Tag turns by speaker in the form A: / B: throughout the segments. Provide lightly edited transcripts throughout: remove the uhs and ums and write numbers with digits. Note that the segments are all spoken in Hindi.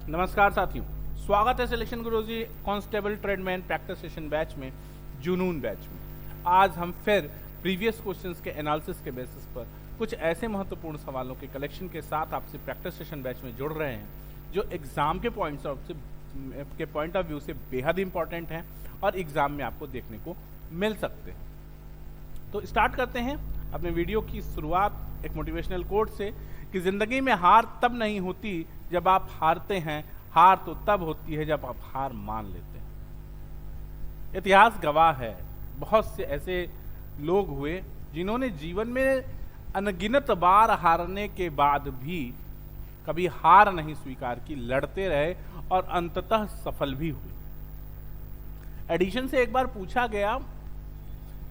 A: नमस्कार साथियों, स्वागत है selection Guruji constable tradesman practice session batch में, जुनून बैच में। आज हम फिर प्रीवियस क्वेश्चंस के एनालिसिस के बेसिस पर कुछ ऐसे महत्वपूर्ण सवालों के कलेक्शन के साथ आपसे प्रैक्टिस सेशन बैच में जुड़ रहे हैं जो एग्जाम के पॉइंट ऑफ व्यू से बेहद इंपॉर्टेंट हैं और एग्जाम में आपको देखने को मिल सकते हैं। तो स्टार्ट करते हैं अपने वीडियो की शुरुआत एक मोटिवेशनल कोट से कि जिंदगी में हार तब नहीं होती जब आप हारते हैं, हार तो तब होती है जब आप हार मान लेते हैं। इतिहास गवाह है, बहुत से ऐसे लोग हुए जिन्होंने जीवन में अनगिनत बार हारने के बाद भी कभी हार नहीं स्वीकार की, लड़ते रहे और अंततः सफल भी हुए। एडिशन से एक बार पूछा गया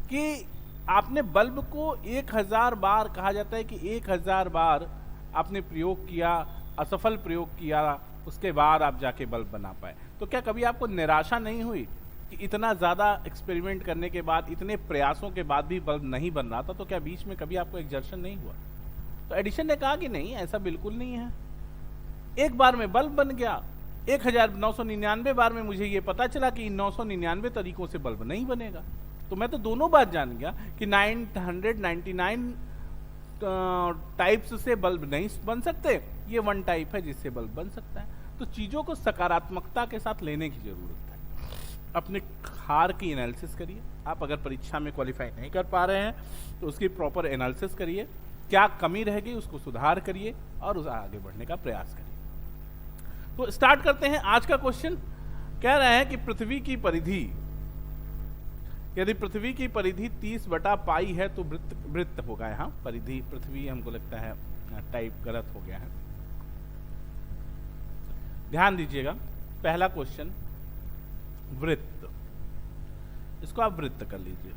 A: कि आपने बल्ब को 1000 बार, कहा जाता है कि 1000 बार आपने प्रयोग किया, असफल प्रयोग किया, उसके बाद आप जाके बल्ब बना पाए, तो क्या कभी आपको निराशा नहीं हुई कि इतना ज़्यादा एक्सपेरिमेंट करने के बाद, इतने प्रयासों के बाद भी बल्ब नहीं बन रहा था? तो क्या बीच में कभी आपको एक्सर्शन नहीं हुआ? तो एडिशन ने कहा कि नहीं, ऐसा बिल्कुल नहीं है। एक बार में बल्ब बन गया, 1999 बार में मुझे ये पता चला कि इन 999 तरीकों से बल्ब नहीं बनेगा। तो मैं तो दोनों बात जान गया कि 999 टाइप्स से बल्ब नहीं बन सकते, ये वन टाइप है जिससे बल्ब बन सकता है। तो चीज़ों को सकारात्मकता के साथ लेने की जरूरत है। अपने हार की एनालिसिस करिए। आप अगर परीक्षा में क्वालिफाई नहीं कर पा रहे हैं तो उसकी प्रॉपर एनालिसिस करिए, क्या कमी रह गई उसको सुधार करिए और उस आगे बढ़ने का प्रयास करिए। तो स्टार्ट करते हैं। आज का क्वेश्चन कह रहे हैं कि पृथ्वी की परिधि, यदि पृथ्वी की परिधि 30 बटा पाई है तो वृत्त होगा। यहाँ परिधि पृथ्वी हमको लगता है टाइप गलत हो गया है, ध्यान दीजिएगा। पहला क्वेश्चन वृत्त, इसको आप वृत्त कर लीजिए।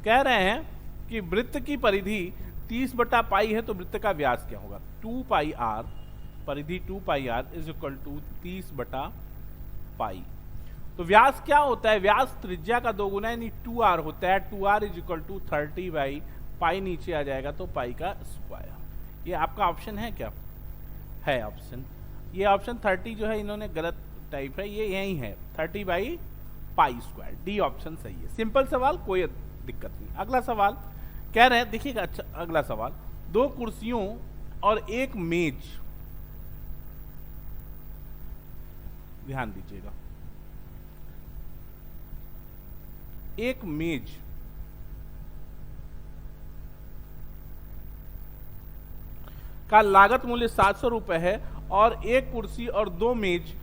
A: कह रहे हैं कि वृत्त की परिधि 30 बटा पाई है तो वृत्त का व्यास क्या होगा? 2 पाई आर, परिधि 2 पाई आर इज इक्वल टू 30 बटा पाई। तो व्यास क्या होता है? व्यास त्रिज्या का 2 गुना यानी 2r होता है। 2r is equal to 30 by pi, नीचे आ जाएगा तो पाई का स्क्वायर। ये आपका ऑप्शन है क्या? है ऑप्शन। ये ऑप्शन 30 जो है इन्होंने गलत टाइप है, ये यही है 30 by pi square. D option सही है। सिंपल सवाल, कोई दिक्कत नहीं। अगला सवाल कह रहे हैं, देखिएगा। अच्छा, अगला सवाल, 2 कुर्सियों और 1 मेज, ध्यान दीजिएगा, एक मेज का लागत मूल्य 700 रुपए है और एक कुर्सी और 2 मेज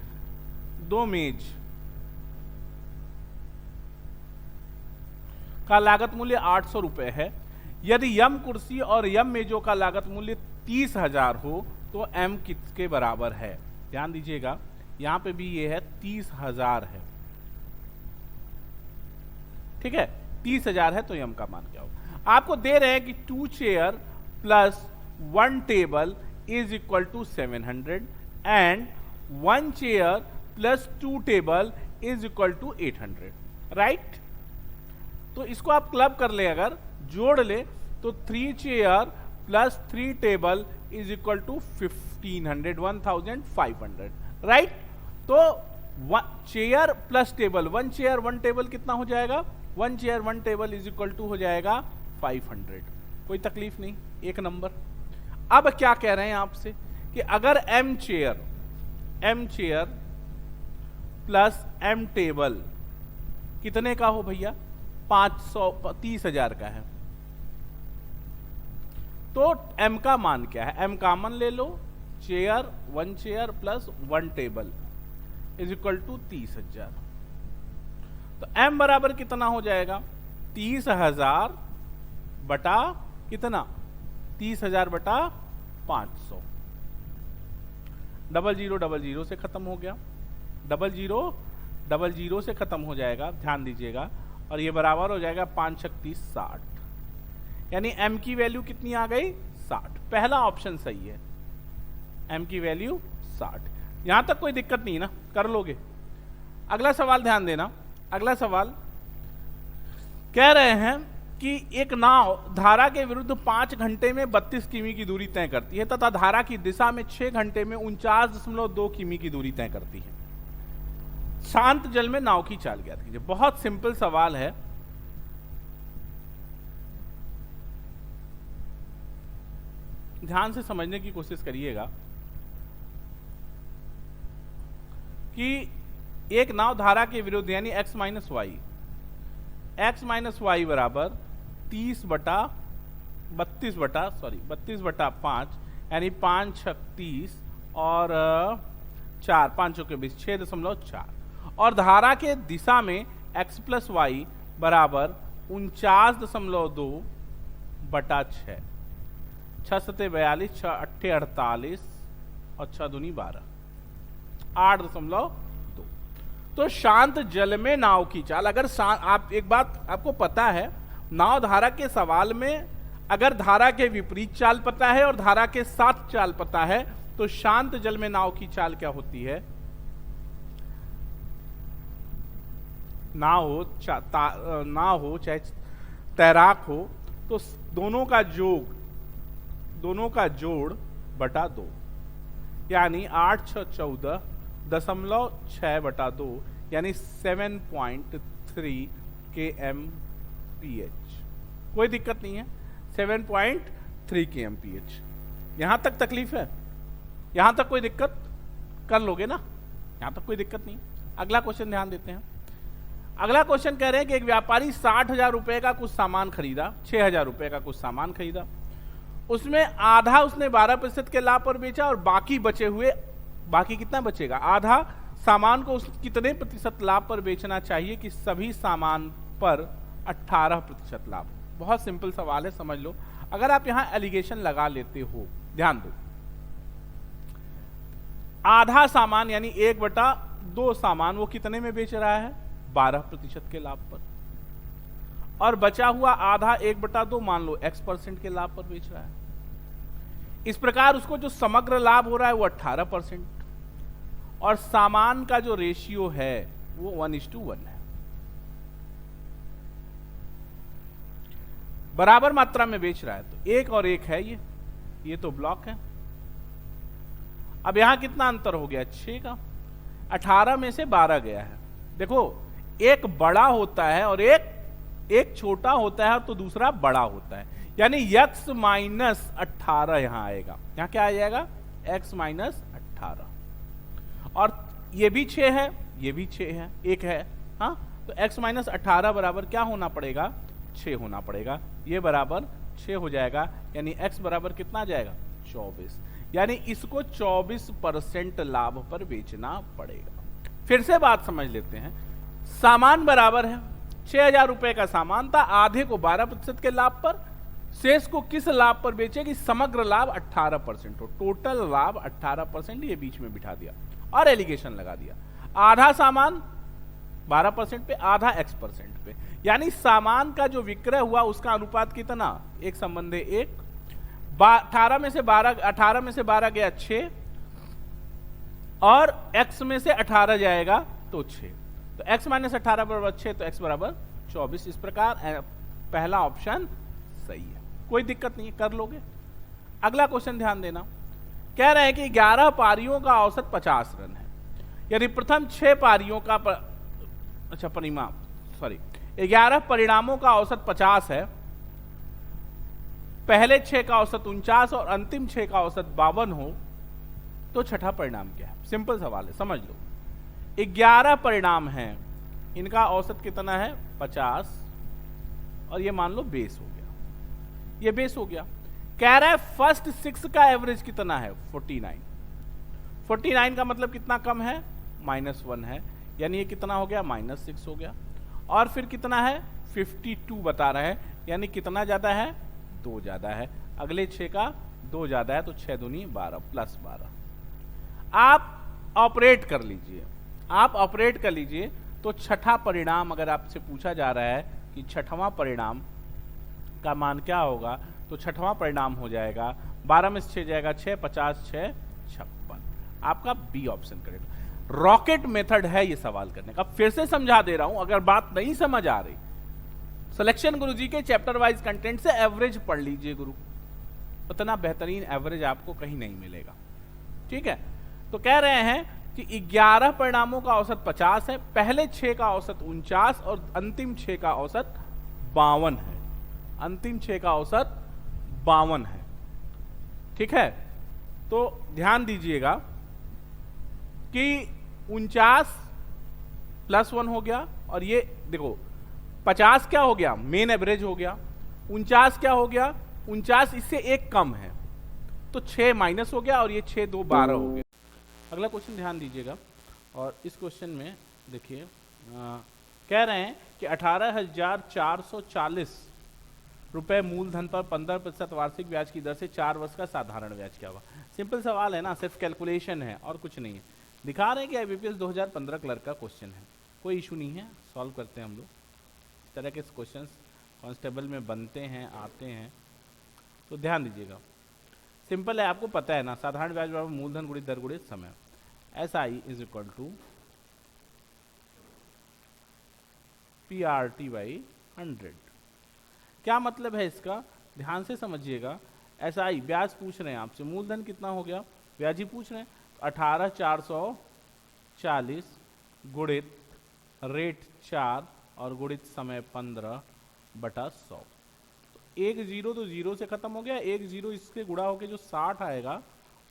A: का लागत मूल्य 800 रुपए है। यदि यम कुर्सी और यम मेजों का लागत मूल्य 30,000 हो तो एम किसके बराबर है? ध्यान दीजिएगा, यहां पे भी ये है 30,000 है, ठीक है। 30,000 है तो यम का मान क्या होगा? आपको दे रहे हैं कि 2 chair plus 1 table is equal to 700 and 1 chair plus 2 table is equal to 800, right? तो इसको आप क्लब कर ले, अगर जोड़ ले तो 3 chair plus 3 table is equal to 1500 right? तो 1 chair plus table, 1 chair 1 table कितना हो जाएगा? 1 chair 1 table is equal to हो जाएगा 500। कोई तकलीफ नहीं, एक नंबर। अब क्या कह रहे हैं आपसे कि अगर m chair plus m table कितने का हो भैया? 30,000 का है, तो m का मान क्या है? m कॉमन ले लो, 1 chair plus 1 table is equal to 30,000। तो m बराबर कितना हो जाएगा? 30,000 बटा कितना? 30,000 बटा 500। 0000 से खत्म हो गया, 0000 से खत्म हो जाएगा, ध्यान दीजिएगा। और ये बराबर हो जाएगा 5 छक्की 60, यानी m की वैल्यू कितनी आ गई? 60। पहला ऑप्शन सही है, m की वैल्यू 60। यहां तक कोई दिक्कत नहीं ना, कर लोगे। अगला सवाल ध्यान देना। अगला सवाल कह रहे हैं कि एक नाव धारा के विरुद्ध 5 घंटे में 32 किमी की दूरी तय करती है तथा धारा की दिशा में 6 घंटे में 49.2 किमी की दूरी तय करती है। शांत जल में नाव की चाल ज्ञात कीजिए। बहुत सिंपल सवाल है। ध्यान से समझने की कोशिश करिएगा कि एक नाव धारा के विरुद्ध यानी x माइनस वाई बराबर 32 बटा 5 यानी 5 छक 30 और 4 5 के 20 6.4 और धारा के दिशा में x प्लस वाई बराबर 49.2 बटा 6 6 सते 42 6 अट्ठे 48 और 6 दूनी 12 8.2। तो शांत जल में नाव की चाल, अगर आप एक बात आपको पता है, नाव धारा के सवाल में अगर धारा के विपरीत चाल पता है और धारा के साथ चाल पता है तो शांत जल में नाव की चाल क्या होती है? नाव हो चाहे तैराक हो तो दोनों का जोड़ बटा 2 यानी 8 6 14.6 बटा 2 यानी 7.3 kmph। कोई दिक्कत नहीं है, 7.3 kmph। यहां तक तकलीफ है? यहां तक कोई दिक्कत? कर लोगे ना? यहां तक कोई दिक्कत नहीं। अगला क्वेश्चन ध्यान देते हैं। अगला क्वेश्चन कह रहे हैं कि एक व्यापारी 60,000 रुपए का कुछ सामान खरीदा, 6,000 रुपए का कुछ सामान खरीदा, उसमें आधा उसने 12% के लाभ पर बेचा और बाकी बचे हुए, बाकी कितना बचेगा? आधा सामान को उस कितने प्रतिशत लाभ पर बेचना चाहिए कि सभी सामान पर 18% लाभ? बहुत सिंपल सवाल है, समझ लो। अगर आप यहां एलिगेशन लगा लेते हो, ध्यान दो, आधा सामान यानी 1/2 सामान वो कितने में बेच रहा है? 12% के लाभ पर, और बचा हुआ आधा 1/2 मान लो x% के लाभ पर बेच रहा है। इस प्रकार उसको जो समग्र लाभ हो रहा है वो 18% और सामान का जो रेशियो है वो 1:1 है। बराबर मात्रा में बेच रहा है तो 1 और 1 है, ये तो ब्लॉक है। अब यहां कितना अंतर हो गया? 6 का। 18 में से 12 गया है। देखो, एक बड़ा होता है और एक छोटा होता है तो दूसरा बड़ा होता है, यानी x माइनस 18 यहां आएगा। यहां क्या आ जाएगा? x minus 18। और ये भी 6 है, ये भी 6 है, 1 है, हाँ, तो x माइनस 18 बराबर क्या होना पड़ेगा? 6 होना पड़ेगा। ये बराबर 6 हो जाएगा, यानी x बराबर कितना आ जाएगा? 24। यानी इसको 24% लाभ पर बेचना पड़ेगा। फिर से बात समझ लेते हैं। सामान बराबर है, 6,000 रुपए का सामान था, आधे को 12% के लाभ पर, शेष को किस लाभ पर बेचेगी? समग्र लाभ 18% हो, टोटल लाभ 18%। ये बीच में बिठा दिया और एलिगेशन लगा दिया। आधा सामान 12% पे, आधा x% पे, यानी सामान का जो विक्रय हुआ उसका अनुपात कितना? 1:1। 18 में से 12 गया 6 और x में से 18 जाएगा तो 6, तो x माइनस 18 बराबर 6, तो x बराबर 24। इस प्रकार पहला ऑप्शन सही है, कोई दिक्कत नहीं है, कर लोगे। अगला क्वेश्चन ध्यान देना। कह रहे हैं कि 11 पारियों का औसत 50 रन है, यदि प्रथम 6 पारियों का 11 परिणामों का औसत 50 है, पहले 6 का औसत 49 और अंतिम 6 का औसत 52 हो, तो छठा परिणाम क्या है? सिंपल सवाल है, समझ लो। 11 परिणाम हैं, इनका औसत कितना है? 50, और ये मान लो बेस हो गया, ये बेस हो गया। कह रहा है फर्स्ट 6 का एवरेज कितना है? 49। 49 का मतलब कितना कम है? -1 है, यानी ये कितना हो गया? -6 हो गया। और फिर कितना है? 52 बता रहा है, यानी कितना ज्यादा है? 2 ज्यादा है। अगले 6 का 2 ज्यादा है, तो 6 दूनी 12 प्लस 12। आप ऑपरेट कर लीजिए, आप ऑपरेट कर लीजिए, तो छठा परिणाम अगर आपसे पूछा जा रहा है कि छठवां परिणाम का मान क्या होगा, तो छठवां परिणाम हो जाएगा 12 में से 6 जाएगा 6, 50 6 56। आपका B option correct. Rocket method है ये सवाल करने का। फिर से समझा दे रहा हूं, अगर बात नहीं समझ आ रही, सिलेक्शन गुरुजी के चैप्टर वाइज कंटेंट से एवरेज पढ़ लीजिए गुरु, उतना बेहतरीन एवरेज आपको कहीं नहीं मिलेगा। ठीक है, तो कह रहे हैं कि 11 परिणामों का औसत 50 है, पहले 6 का औसत 49 और अंतिम 6 का औसत 52 है। अंतिम 6 का औसत 52 है। ठीक है, तो ध्यान दीजिएगा कि 49 + 1 हो गया, और ये देखो 50 क्या हो गया, मेन एवरेज हो गया। 49 क्या हो गया, 49 इससे एक कम है, तो 6 माइनस हो गया, और ये 6 2 12 हो गया। अगला क्वेश्चन ध्यान दीजिएगा, और इस क्वेश्चन में देखिए कह रहे हैं कि 18,440 रुपए मूलधन पर 15% वार्षिक ब्याज की दर से 4 वर्ष का साधारण ब्याज क्या हुआ। सिंपल सवाल है ना, सिर्फ कैलकुलेशन है और कुछ नहीं है। दिखा रहे हैं कि IBPS 2015 क्लर्क का क्वेश्चन है, कोई इशू नहीं है, सॉल्व करते हैं हम लोग। इस तरह के क्वेश्चंस कांस्टेबल में बनते हैं, आते हैं, तो ध्यान दीजिएगा। सिंपल है, आपको पता है ना, साधारण ब्याज बराबर मूलधन गुणित दर गुणित समय। SI = PRT/100। क्या मतलब है इसका, ध्यान से समझिएगा। SI ब्याज पूछ रहे हैं आपसे, मूलधन कितना हो गया, ब्याज ही पूछ रहे हैं। 18,440 गुणित रेट 4 और गुणित समय 15/100। एक 0 तो 0 से खत्म हो गया, एक 0 इससे गुणा होकर जो 60 आएगा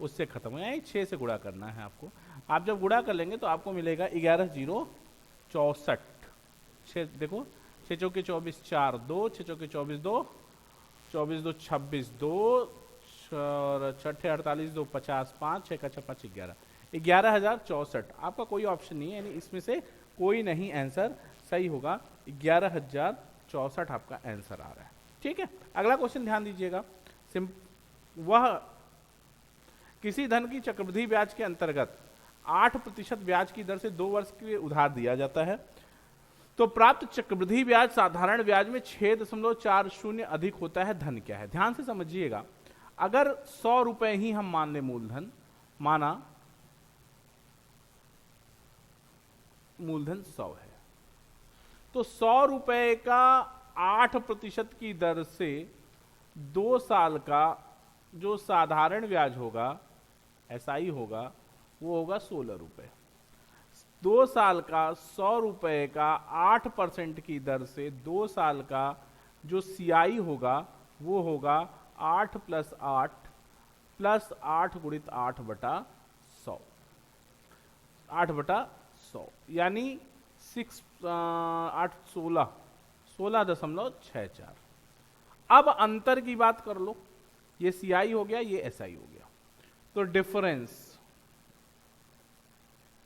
A: उससे खत्म हो गया। 6 से गुणा करना है आपको। आप जब गुणा कर लेंगे तो आपको मिलेगा 11,064। 6 देखो, 6 चौके 24 4 2, 6 चौके 24 2, 24 2 26 2, 6 48 2 50 5, 6 का 6 5 11, 11,064। आपका कोई ऑप्शन नहीं है, यानी इसमें से कोई नहीं आंसर सही होगा। 11,064 आपका आंसर आ रहा है। ठीक है, अगला क्वेश्चन ध्यान दीजिएगा। वह किसी धन की चक्रवृद्धि ब्याज के अंतर्गत 8% ब्याज की दर से 2 वर्ष के लिए उधार दिया जाता है, तो प्राप्त चक्रवृद्धि ब्याज साधारण ब्याज में 6.40 अधिक होता है, धन क्या है। ध्यान से समझिएगा, अगर 100 रुपए ही हम मान ले मूलधन, माना मूलधन 100 है, तो 100 रुपए का 8% की दर से 2 साल का जो साधारण ब्याज होगा, SI होगा, वो होगा 16 रुपए। 2 साल का 100 रुपए का 8% की दर से 2 साल का जो CI होगा वो होगा 8 + 8 + 8 गुणित 8/100, 8/100 यानी 8 16 16.64। अब अंतर की बात कर लो, ये CI हो गया, ये SI हो गया, तो डिफरेंस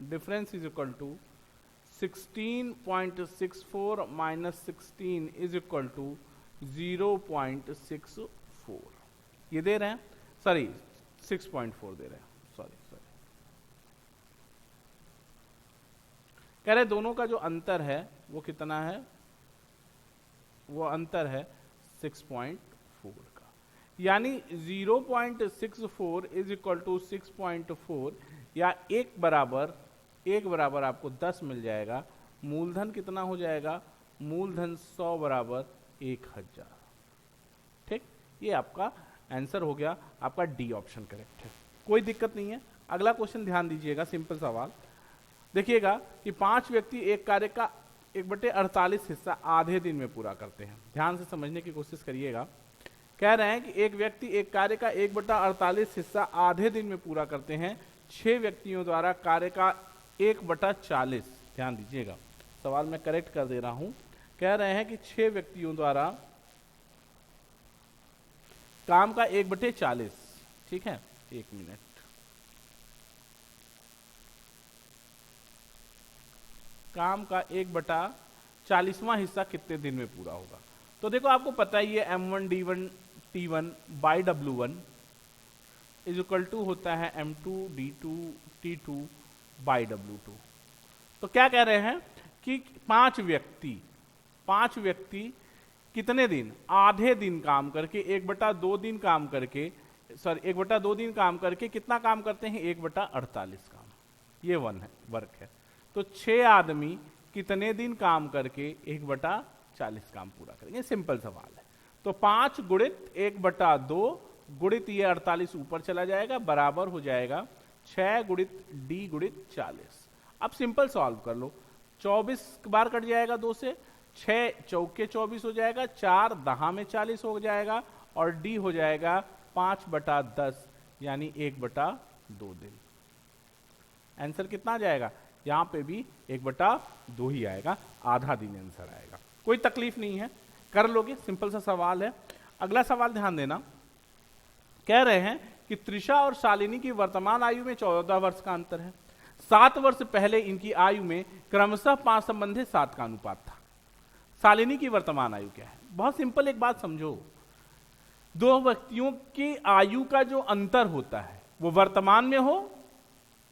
A: = 16.64 - 16 = 0.64। ये दे रहे हैं, सॉरी 6.4 दे रहे हैं, सॉरी कह रहे दोनों का जो अंतर है वो कितना है, वो अंतर है 6.4 का, यानी 0.64 = 6.4, या एक बराबर आपको 10 मिल जाएगा। मूलधन कितना हो जाएगा, मूलधन 100 = 1000। ठीक, ये आपका आंसर हो गया, आपका डी ऑप्शन करेक्ट है, कोई दिक्कत नहीं है। अगला क्वेश्चन ध्यान दीजिएगा, सिंपल सवाल देखिएगा कि 5 व्यक्ति एक कार्य का 1/48 हिस्सा आधे दिन में पूरा करते हैं। ध्यान से समझने की कोशिश करिएगा। कह रहे हैं कि एक व्यक्ति एक कार्य का 1/48 हिस्सा आधे दिन में पूरा करते हैं। 6 व्यक्तियों द्वारा कार्य का 1/40, ध्यान दीजिएगा, सवाल मैं करेक्ट कर दे रहा हूं। कह रहे हैं कि 6 व्यक्तियों द्वारा काम का 1/40, ठीक है, 1 मिनट, काम का 1/40वां हिस्सा कितने दिन में पूरा होगा। तो देखो आपको पता ही है M1D1T1/W1 = होता है M2D2T2/W2। तो क्या कह रहे हैं कि 5 व्यक्ति कितने दिन, आधे दिन काम करके 1/2 दिन काम करके, सॉरी 1/2 दिन काम करके कितना काम करते हैं, 1/48 काम, ये वर्क है। तो 6 आदमी कितने दिन काम करके 40 काम पूरा करेंगे। सिंपल सवाल है। तो 5 गुणित 1/2 गुणित ये 48 ऊपर चला जाएगा, बराबर हो जाएगा 6 गुणित डी गुणित 40। अब सिंपल सॉल्व कर लो। 24 बार कट जाएगा 2 से, 6 चौके 24 हो जाएगा, 4 दहा में 40 हो जाएगा, और डी हो जाएगा 5/10 यानी 1/2 दिन। आंसर कितना आ जाएगा? यहां पे भी 1/2 ही आएगा, आधा दिन आंसर आएगा। कोई तकलीफ नहीं है, कर लोगे, सिंपल सा सवाल है। अगला सवाल ध्यान देना, कह रहे हैं कि त्रिशा और शालिनी की वर्तमान आयु में 14 वर्ष का अंतर है। 7 वर्ष पहले इनकी आयु में क्रमशः 5 संबंधी 7 का अनुपात था। शालिनी की वर्तमान आयु क्या है? बहुत सिंपल, एक बात समझो, दो व्यक्तियों की आयु का जो अंतर होता है वो वर्तमान में हो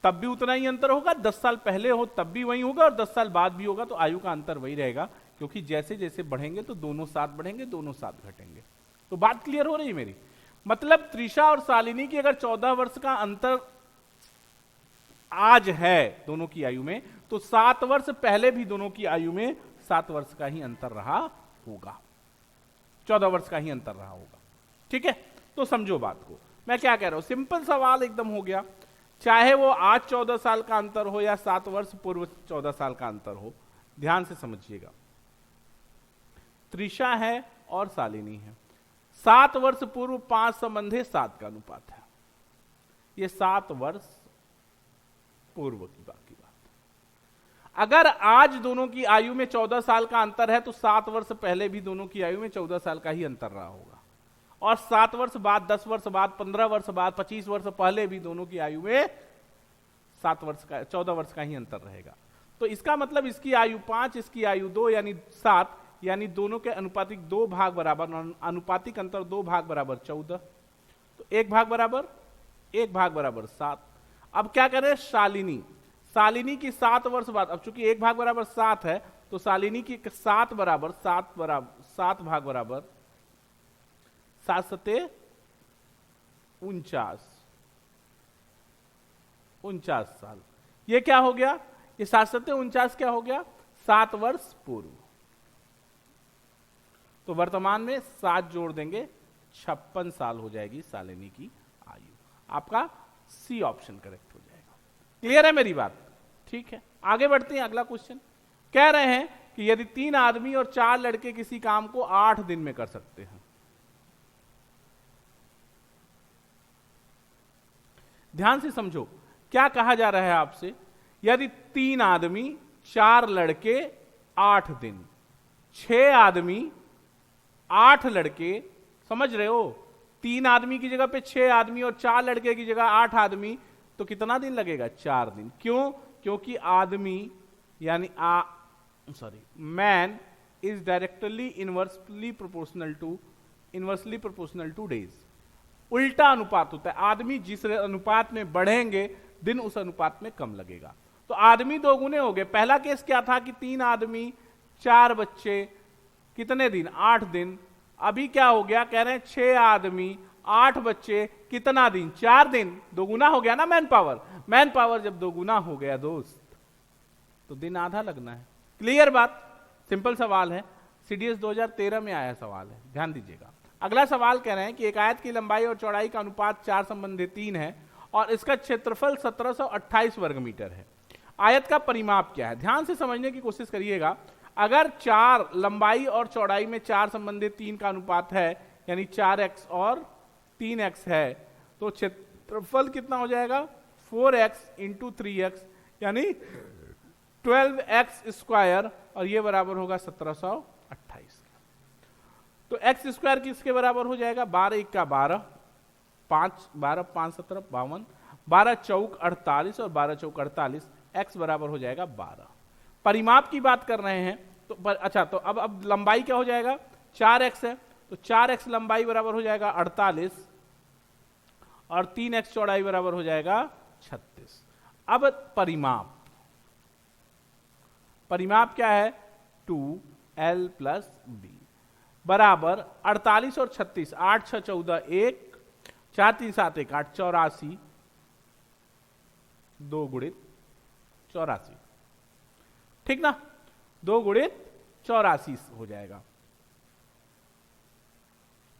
A: तब भी उतना ही अंतर होगा, 10 साल पहले हो तब भी वही होगा, और 10 साल बाद भी होगा, तो आयु का अंतर वही रहेगा, क्योंकि जैसे जैसे बढ़ेंगे तो दोनों साथ बढ़ेंगे, दोनों साथ घटेंगे। तो बात क्लियर हो रही है मेरी? मतलब त्रिशा और शालिनी की अगर 14 वर्ष का अंतर आज है दोनों की आयु में, तो 7 वर्ष पहले भी दोनों की आयु में 7 वर्ष का ही अंतर रहा होगा, 14 वर्ष का ही अंतर रहा होगा। ठीक है, तो समझो बात को, मैं क्या कह रहा हूं, सिंपल सवाल एकदम हो गया। चाहे वो आज 14 साल का अंतर हो या 7 वर्ष पूर्व 14 साल का अंतर हो, ध्यान से समझिएगा। त्रिशा है और शालिनी है, 7 वर्ष पूर्व 5 संबंधी 7 का अनुपात है। ये 7 वर्ष पूर्व की बात है। अगर आज दोनों की आयु में 14 साल का अंतर है, तो 7 वर्ष पहले भी दोनों की आयु में 14 साल का ही अंतर रहा होगा, और 7 वर्ष बाद, 10 वर्ष बाद, 15 वर्ष बाद, 25 वर्ष पहले भी दोनों की आयु में 7 वर्ष का 14 वर्ष का ही अंतर रहेगा। तो इसका मतलब इसकी आयु 5, इसकी आयु 2 यानी 7, यानी दोनों के अनुपातिक 2 भाग बराबर, अनुपातिक अंतर 2 भाग बराबर 14, तो 1 भाग बराबर 7। अब क्या करें, शालिनी की 7 वर्ष बाद, अब चूंकि 1 भाग बराबर 7 है, तो शालिनी की 7 भाग बराबर 7 सते 49 साल। ये क्या हो गया? ये 7 सते 49 क्या हो गया? 7 वर्ष पूर्व। तो वर्तमान में 7 जोड़ देंगे, 56 साल हो जाएगी शालिनी की आयु। आपका सी ऑप्शन करेक्ट हो जाएगा। क्लियर है मेरी बात? ठीक है, आगे बढ़ते हैं। अगला क्वेश्चन कह रहे हैं कि यदि 3 आदमी और 4 लड़के किसी काम को 8 दिन में कर सकते हैं, ध्यान से समझो क्या कहा जा रहा है आपसे। यदि 3 आदमी 4 लड़के 8 दिन, 6 आदमी 8 लड़के, समझ रहे हो? 3 आदमी की जगह पे 6 आदमी और 4 लड़के की जगह 8 आदमी, तो कितना दिन लगेगा? 4 दिन। क्यों? क्योंकि आदमी यानी man is directly inversely proportional two days. उल्टा अनुपात होता है, आदमी जिस अनुपात में बढ़ेंगे दिन उस अनुपात में कम लगेगा। तो आदमी 2 गुने हो गए। पहला केस क्या था कि 3 आदमी 4 बच्चे, कितने दिन? 8 दिन। अभी क्या हो गया? कह रहे हैं 6 आदमी 8 बच्चे, कितना दिन? 4 दिन। 2 गुना हो गया ना मैन पावर जब 2 गुना हो गया दोस्त, तो दिन आधा लगना है। क्लियर बात? सिंपल सवाल है, सीडीएस 2013 में आया सवाल है, ध्यान दीजिएगा। अगला सवाल कह रहे हैं कि एक आयत की लंबाई और चौड़ाई का अनुपात 4 संबंधी 3 है और इसका क्षेत्रफल 1728 वर्ग मीटर है। आयत का परिमाप क्या है? ध्यान से समझने की कोशिश करिएगा। अगर 4 लंबाई और चौड़ाई में 4 संबंधी 3 का अनुपात है, यानी 4x और 3x है, तो क्षेत्रफल कितना हो जाएगा? 4x इंटू 3x यानी 12x स्क्वायर, और ये बराबर होगा 1728। तो x स्क्वायर किसके बराबर हो जाएगा? 12 × 12, 12 5 17 52, 12 चौक 48 और 12 चौक 48, x बराबर हो जाएगा 12। परिमाप की बात कर रहे हैं तो अच्छा, तो अब लंबाई क्या हो जाएगा? 4x है, तो 4x लंबाई बराबर हो जाएगा 48 और 3x चौड़ाई बराबर हो जाएगा 36। अब परिमाप क्या है? 2l + b बराबर 48 और 36, 8 6 14 1, 4 3 7 1 8, 84, 2 गुणित 84, ठीक ना? 2 गुणित 84 हो जाएगा।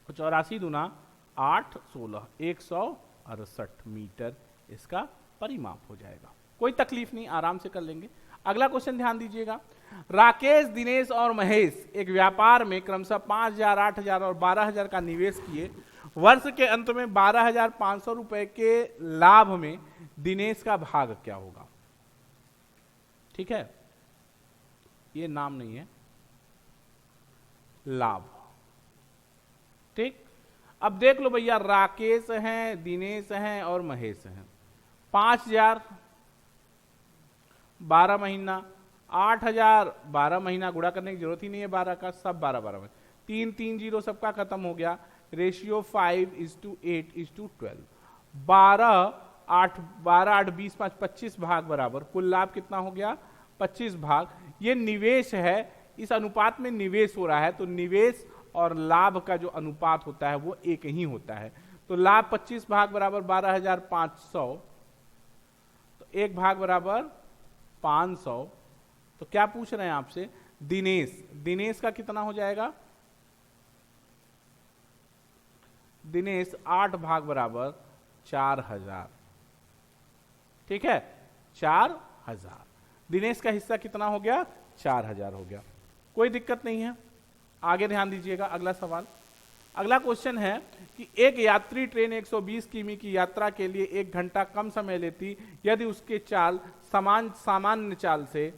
A: 84 दूना 8 16 168 मीटर इसका परिमाप हो जाएगा। कोई तकलीफ नहीं, आराम से कर लेंगे। अगला क्वेश्चन ध्यान दीजिएगा। राकेश, दिनेश और महेश एक व्यापार में क्रमशः 5,000, 8,000 और 12,000 का निवेश किए। वर्ष के अंत में 12,500 रुपए के लाभ में दिनेश का भाग क्या होगा? ठीक है, ये नाम नहीं है, लाभ। ठीक, अब देख लो भैया, राकेश हैं, दिनेश हैं और महेश हैं। 5,000 12 महीना, 8,000 12 महीना, गुणा करने की जरूरत ही नहीं है 12 का, सब 12 में 3 3 0 सबका खत्म हो गया। रेशियो 5:8:12। 12 8 20 5 25 भाग बराबर कुल लाभ कितना हो गया? 25 भाग। ये निवेश है, इस अनुपात में निवेश हो रहा है, तो निवेश और लाभ का जो अनुपात होता है वो एक ही होता है। तो लाभ 25 भाग बराबर 12,500, तो 1 भाग बराबर 500। तो क्या पूछ रहे हैं आपसे? दिनेश, दिनेश का कितना हो जाएगा? दिनेश 8 भाग बराबर 4,000। ठीक है, 4,000। दिनेश का हिस्सा कितना हो गया? 4,000 हो गया। कोई दिक्कत नहीं है, आगे ध्यान दीजिएगा। अगला सवाल, अगला क्वेश्चन है कि एक यात्री ट्रेन 120 किमी की यात्रा के लिए 1 घंटा कम समय लेती यदि उसके चाल सामान्य चाल से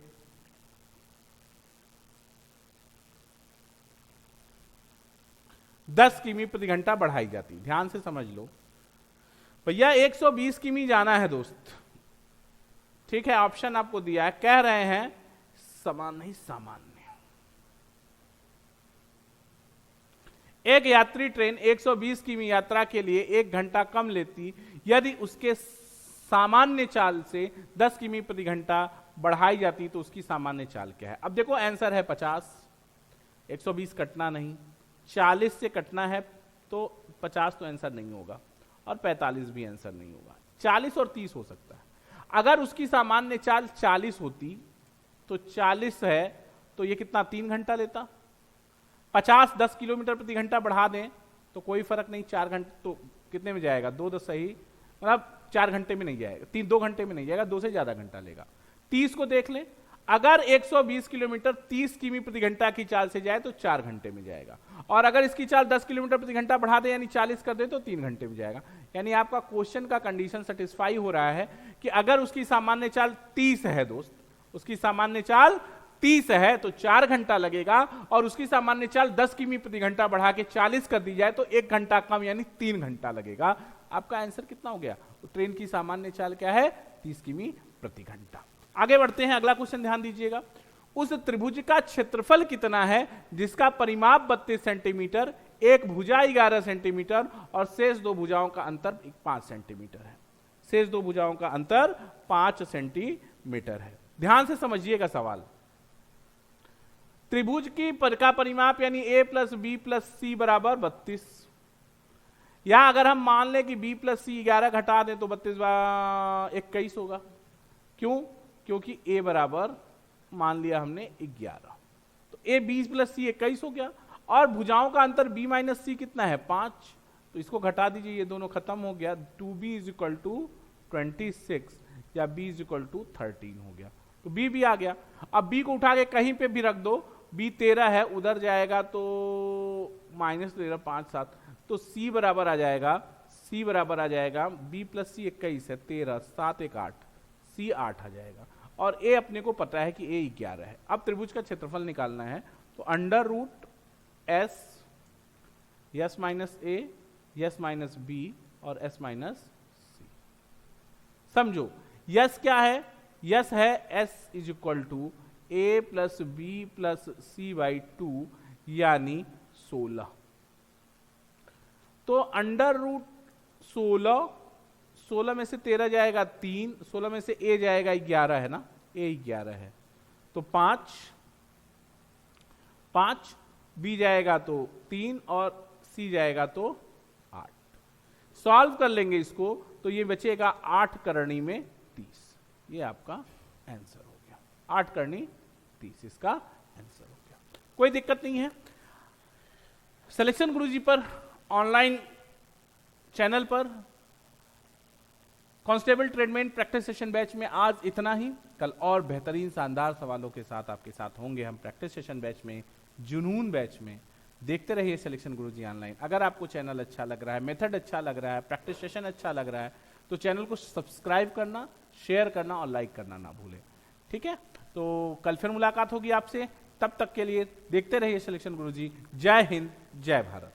A: 10 किमी प्रति घंटा बढ़ाई जाती। ध्यान से समझ लो भैया, 120 किमी जाना है दोस्त। ठीक है, ऑप्शन आपको दिया है, कह रहे हैं समान नहीं सामान्य। एक यात्री ट्रेन 120 किमी यात्रा के लिए 1 घंटा कम लेती यदि उसके सामान्य चाल से 10 किमी प्रति घंटा बढ़ाई जाती, तो उसकी सामान्य चाल क्या है? अब देखो, आंसर है 50। 120 कटना नहीं, 40 से कटना है, तो 50 तो आंसर नहीं होगा, और 45 भी आंसर नहीं होगा। 40 और 30 हो सकता है। अगर उसकी सामान्य चाल 40 होती तो 40 है तो ये कितना 3 घंटा लेता। 50 10 किलोमीटर प्रति घंटा बढ़ा दें तो कोई फर्क नहीं, 4 घंटे तो कितने में जाएगा? 2 10 सही, मतलब 4 घंटे में नहीं जाएगा, 2 घंटे में नहीं जाएगा, 2 से ज्यादा घंटा लेगा। 30 को देख लें, अगर 120 किलोमीटर 30 किमी प्रति घंटा की चाल से जाए तो 4 घंटे में जाएगा, और अगर इसकी चाल 10 किलोमीटर प्रति घंटा बढ़ा दे यानी 40 कर दे तो 3 घंटे में जाएगा। यानी आपका क्वेश्चन का कंडीशन सेटिस्फाई हो रहा है कि अगर उसकी सामान्य चाल 30 है दोस्त, उसकी सामान्य चाल 30 है तो 4 घंटा लगेगा, और उसकी सामान्य चाल 10 किमी प्रति घंटा बढ़ा के 40 कर दी जाए तो 1 घंटा कम यानी 3 घंटा लगेगा। आपका आंसर कितना हो गया? तो ट्रेन की सामान्य चाल क्या है? 30 किमी प्रति घंटा। आगे बढ़ते हैं, अगला क्वेश्चन ध्यान दीजिएगा। उस त्रिभुज का क्षेत्रफल कितना है जिसका परिमाप 32 सेंटीमीटर, एक भुजा 11 सेंटीमीटर और शेष 2 भुजाओं का अंतर 5 सेंटीमीटर है? शेष 2 भुजाओं का अंतर 5 सेंटीमीटर है। ध्यान से समझिएगा सवाल। त्रिभुज की का परिमाप यानी a प्लस बी प्लस सी बराबर 32, या अगर हम मान लें कि b प्लस सी 11 घटा दें तो 32 21 होगा। क्यों? क्योंकि a बराबर मान लिया हमने 11, तो a 20 प्लस सी 21 हो गया, और भुजाओं का अंतर b माइनस सी कितना है? 5, तो इसको घटा दीजिए, ये दोनों खत्म हो गया। 2b इज इक्वल टू 26 या b इज इक्वल टू 13 हो गया, तो b भी आ गया। अब b को उठा के कहीं पे भी रख दो, b 13 है, उधर जाएगा तो -13 5 7, तो c बराबर आ जाएगा, c बराबर आ जाएगा b प्लस सी 21 है 13, 7 1 8, c 8 आ जाएगा, और a अपने को पता है कि a 11 है। अब त्रिभुज का क्षेत्रफल निकालना है, तो under root s minus a, s minus b और s माइनस सी। समझो यस क्या है? यस है s is equal to a plus b plus c by 2 यानी 16। तो अंडर रूट 16 में से 13 जाएगा 3, 16 में से a जाएगा 11 है ना, a 11 है, तो 5 b जाएगा तो 3 और c जाएगा तो 8। सॉल्व कर लेंगे इसको तो ये बचेगा 8 करणी में 30, ये आपका आंसर हो गया। 8 करणी 30 इसका आंसर हो गया। कोई दिक्कत नहीं है। सिलेक्शन गुरुजी पर ऑनलाइन चैनल पर constable tradesmen practice session batch में आज इतना ही। कल और बेहतरीन शानदार सवालों के साथ आपके साथ होंगे हम प्रैक्टिस सेशन बैच में, जुनून बैच में। देखते रहिए सिलेक्शन गुरुजी ऑनलाइन। अगर आपको चैनल अच्छा लग रहा है, मेथड अच्छा लग रहा है, प्रैक्टिस सेशन अच्छा लग रहा है, तो चैनल को सब्सक्राइब करना, शेयर करना और लाइक करना ना भूलें। ठीक है, तो कल फिर मुलाकात होगी आपसे। तब तक के लिए देखते रहिए सिलेक्शन गुरुजी। जय हिंद, जय भारत।